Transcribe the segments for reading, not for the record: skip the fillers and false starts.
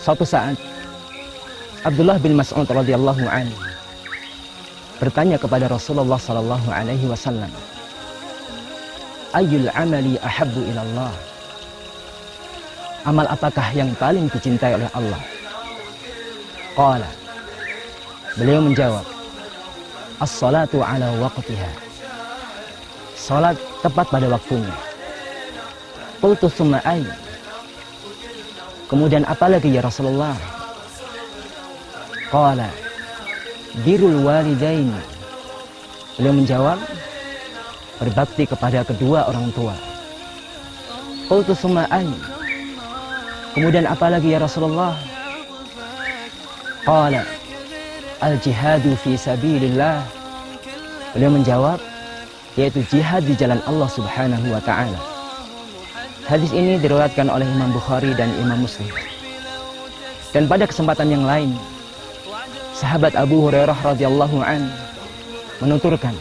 Suatu saat Abdullah bin Mas'ud radhiyallahu anhu bertanya kepada Rasulullah sallallahu alaihi wasallam, "Ayyul amali ahabbu ila Allah?" Amal apakah yang paling dicintai oleh Allah? Qala, beliau menjawab, "As-salatu ala waqtiha." Salat tepat pada waktunya. Qultu tsumma ay? Kemudian apa lagi ya Rasulullah? Qala, birrul walidain. Beliau menjawab, berbakti kepada kedua orang tua. Qultu tsumma ay? Kemudian apa lagi ya Rasulullah? Qala, al-jihadu fi sabilillah. Beliau menjawab, yaitu jihad di jalan Allah Subhanahu wa ta'ala. Hadis ini diriwayatkan oleh Imam Bukhari dan Imam Muslim. Dan pada kesempatan yang lain, sahabat Abu Hurairah radhiyallahu an menuturkan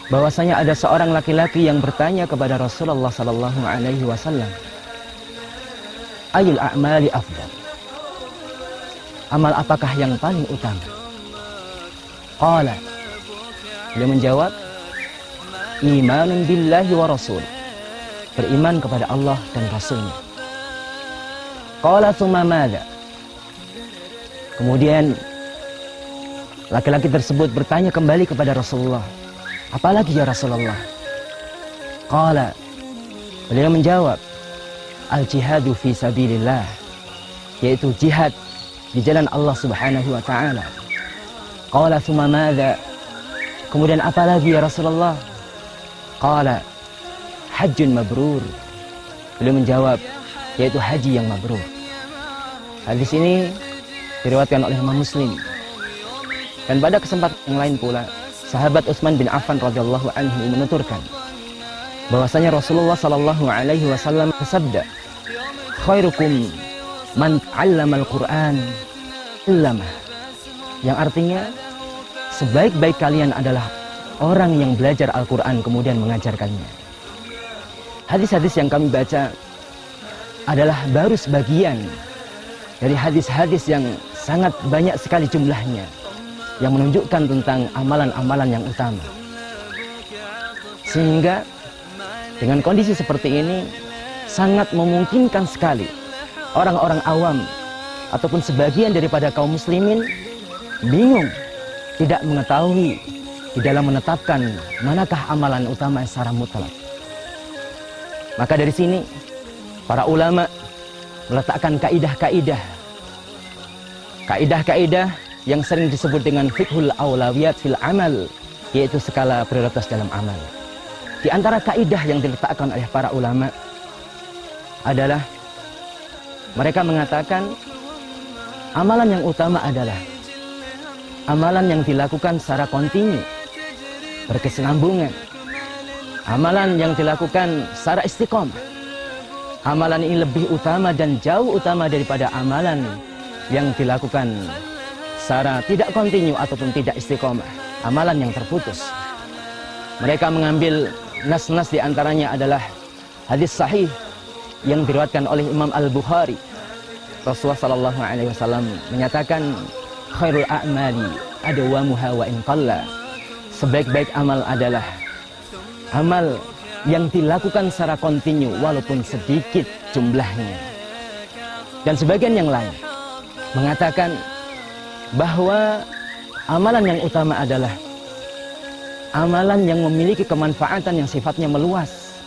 bahwasanya ada seorang laki-laki yang bertanya kepada Rasulullah sallallahu alaihi wasallam, "Ayul a'mali afdal?" Amal apakah yang paling utama? Qala, beliau menjawab, imanun billahi wa rasul. Beriman kepada Allah dan Rasulnya. Qala tsumma madza? Kemudian laki-laki tersebut bertanya kembali kepada Rasulullah, apalagi ya Rasulullah? Qala, beliau menjawab, al-jihadu fi sabilillah, yaitu jihad di jalan Allah Subhanahu wa ta'ala. Qala tsumma madza? Kemudian apa lagi ya Rasulullah? Qala, hajjun mabrur. Beliau menjawab, yaitu haji yang mabrur. Hadis ini diriwayatkan oleh Imam Muslim. Dan pada kesempatan yang lain pula, sahabat Utsman bin Affan radhiyallahu anhu menuturkan bahwasanya Rasulullah sallallahu alaihi wasallam bersabda, khairukum man 'allamal Qur'an illamah. Yang artinya, sebaik-baik kalian adalah orang yang belajar Al-Quran kemudian mengajarkannya. Hadis-hadis yang kami baca adalah baru sebagian dari hadis-hadis yang sangat banyak sekali jumlahnya, yang menunjukkan tentang amalan-amalan yang utama. Sehingga dengan kondisi seperti ini sangat memungkinkan sekali orang-orang awam ataupun sebagian daripada kaum muslimin bingung, tidak mengetahui di dalam menetapkan manakah amalan utama secara mutlak. Maka dari sini para ulama meletakkan kaidah-kaidah yang sering disebut dengan fiqhul aulawiyat fil amal, yaitu skala prioritas dalam amal. Di antara kaidah yang diletakkan oleh para ulama adalah mereka mengatakan amalan yang utama adalah amalan yang dilakukan secara kontinu, berkesinambungan. Amalan yang dilakukan secara istiqomah. Amalan ini lebih utama dan jauh utama daripada amalan yang dilakukan secara tidak kontinu ataupun tidak istiqomah. Amalan yang terputus. Mereka mengambil nas-nas di antaranya adalah hadis sahih yang diriwayatkan oleh Imam Al-Bukhari. Rasulullah sallallahu alaihi wasallam menyatakan, khairul a'mali adwamuha wa in qalla. Sebaik-baik amal adalah amal yang dilakukan secara kontinu walaupun sedikit jumlahnya. Dan sebagian yang lain mengatakan bahwa amalan yang utama adalah amalan yang memiliki kemanfaatan yang sifatnya meluas.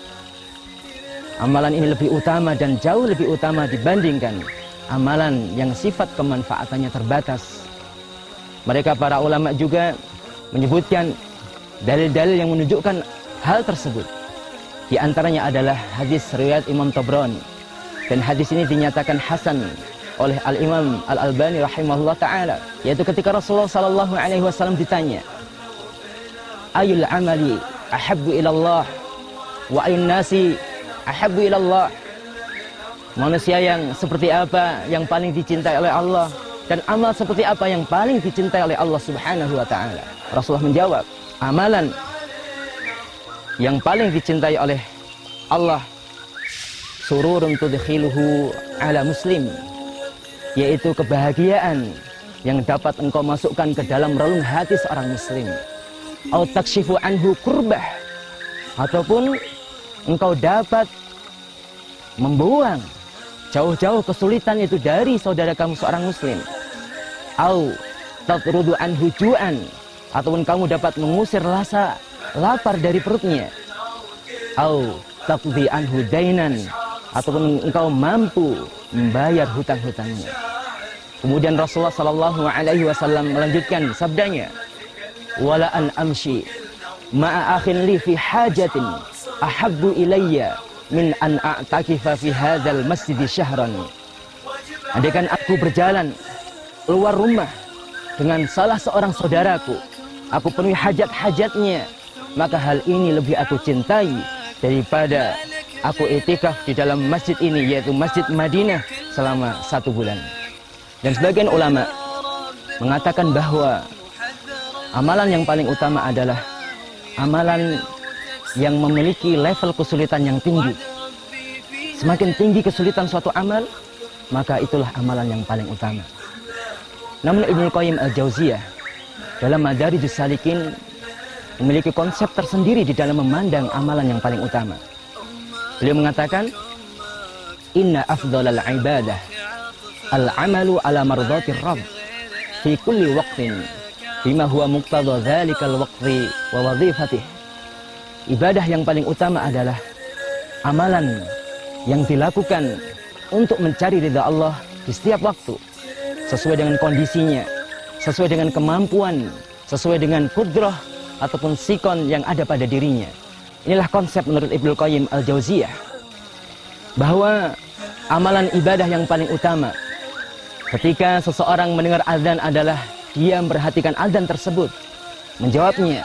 Amalan ini lebih utama dan jauh lebih utama dibandingkan amalan yang sifat kemanfaatannya terbatas. Mereka para ulama juga menyebutkan dalil-dalil yang menunjukkan hal tersebut. Di antaranya adalah hadis riwayat Imam Tabrani, dan hadis ini dinyatakan hasan oleh Al-Imam Al-Albani rahimahullah ta'ala, yaitu ketika Rasulullah sallallahu alaihi wasallam ditanya, ayul amali ahabbu ilallah wa ayun nasi ahabbu ilallah. Manusia yang seperti apa yang paling dicintai oleh Allah, dan amal seperti apa yang paling dicintai oleh Allah Subhanahu wa ta'ala. Rasulullah menjawab, amalan yang paling dicintai oleh Allah, sururun tudkhiluhu ala muslim, yaitu kebahagiaan yang dapat engkau masukkan ke dalam relung hati seorang muslim. Au takshifu anhu kurbah, ataupun engkau dapat membuang jauh-jauh kesulitan itu dari saudara kamu seorang muslim. Au tatrudu anhu ju'an, ataupun kamu dapat mengusir rasa lapar dari perutnya. Au taqdi anhu dainan, ataupun engkau mampu membayar hutang-hutangnya. Kemudian Rasulullah sallallahu alaihi wasallam melanjutkan sabdanya, wala an amshi ma'a akhin li fi hajatin ahabbu ilayya min an a'takifa fi hadzal masjid syahran. Andaikan aku berjalan keluar rumah dengan salah seorang saudaraku, aku penuhi hajat-hajatnya, maka hal ini lebih aku cintai daripada aku itikaf di dalam masjid ini, yaitu Masjid Madinah, selama 1 bulan. Dan sebagian ulama mengatakan bahwa amalan yang paling utama adalah amalan yang memiliki level kesulitan yang tinggi. Semakin tinggi kesulitan suatu amal, maka itulah amalan yang paling utama. Namun Ibnu Qayyim Al-Jauziyah dalam Madarijus Salikin memiliki konsep tersendiri di dalam memandang amalan yang paling utama. Beliau mengatakan, inna afdhalal ibadah al-amalu ala mardatir rabb fi kulli waqtin bima huwa muqtada dzalikal waqti wa wadhifatih. Ibadah yang paling utama adalah amalan yang dilakukan untuk mencari ridha Allah di setiap waktu, sesuai dengan kondisinya, sesuai dengan kemampuan, sesuai dengan kudrah ataupun sikon yang ada pada dirinya. Inilah konsep menurut Ibnu Qayyim Al-Jauziyah, bahwa amalan ibadah yang paling utama ketika seseorang mendengar azan adalah dia memperhatikan azan tersebut, menjawabnya,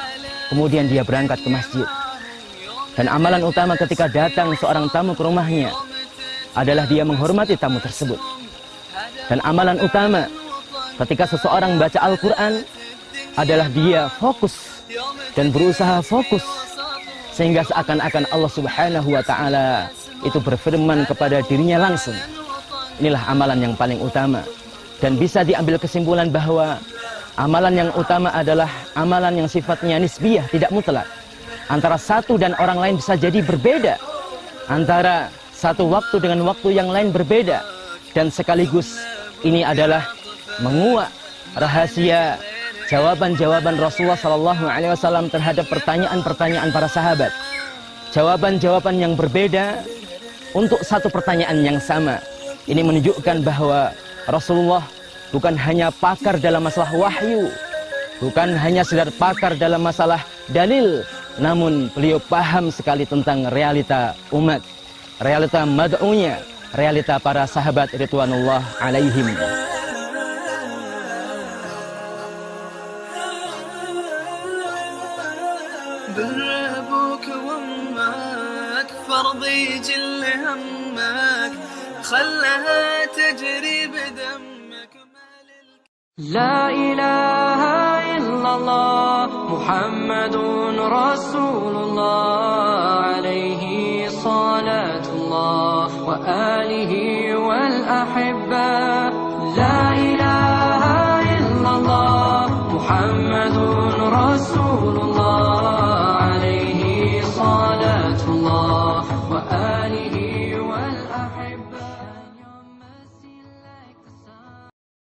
kemudian dia berangkat ke masjid. Dan amalan utama ketika datang seorang tamu ke rumahnya adalah dia menghormati tamu tersebut. Dan amalan utama ketika seseorang membaca Al-Quran adalah dia fokus dan berusaha fokus, sehingga seakan-akan Allah Subhanahu wa Ta'ala itu berfirman kepada dirinya langsung. Inilah amalan yang paling utama. Dan bisa diambil kesimpulan bahwa amalan yang utama adalah amalan yang sifatnya nisbiyah, tidak mutlak. Antara satu dan orang lain bisa jadi berbeda, antara satu waktu dengan waktu yang lain berbeda. Dan sekaligus ini adalah menguak rahasia jawaban-jawaban Rasulullah SAW terhadap pertanyaan-pertanyaan para sahabat. Jawaban-jawaban yang berbeda untuk satu pertanyaan yang sama. Ini menunjukkan bahwa Rasulullah bukan hanya pakar dalam masalah wahyu, bukan hanya sekedar pakar dalam masalah dalil, namun beliau paham sekali tentang realita umat, realita mad'unya, realita para sahabat ridwanullah alaihim. فرضي جل همك خلها تجري بدمك. لا إله إلا الله محمد رسول الله عليه صلاة الله وآله والأحبة. لا إله إلا الله محمد رسول الله عليه صلاة الله وآله والأحبة.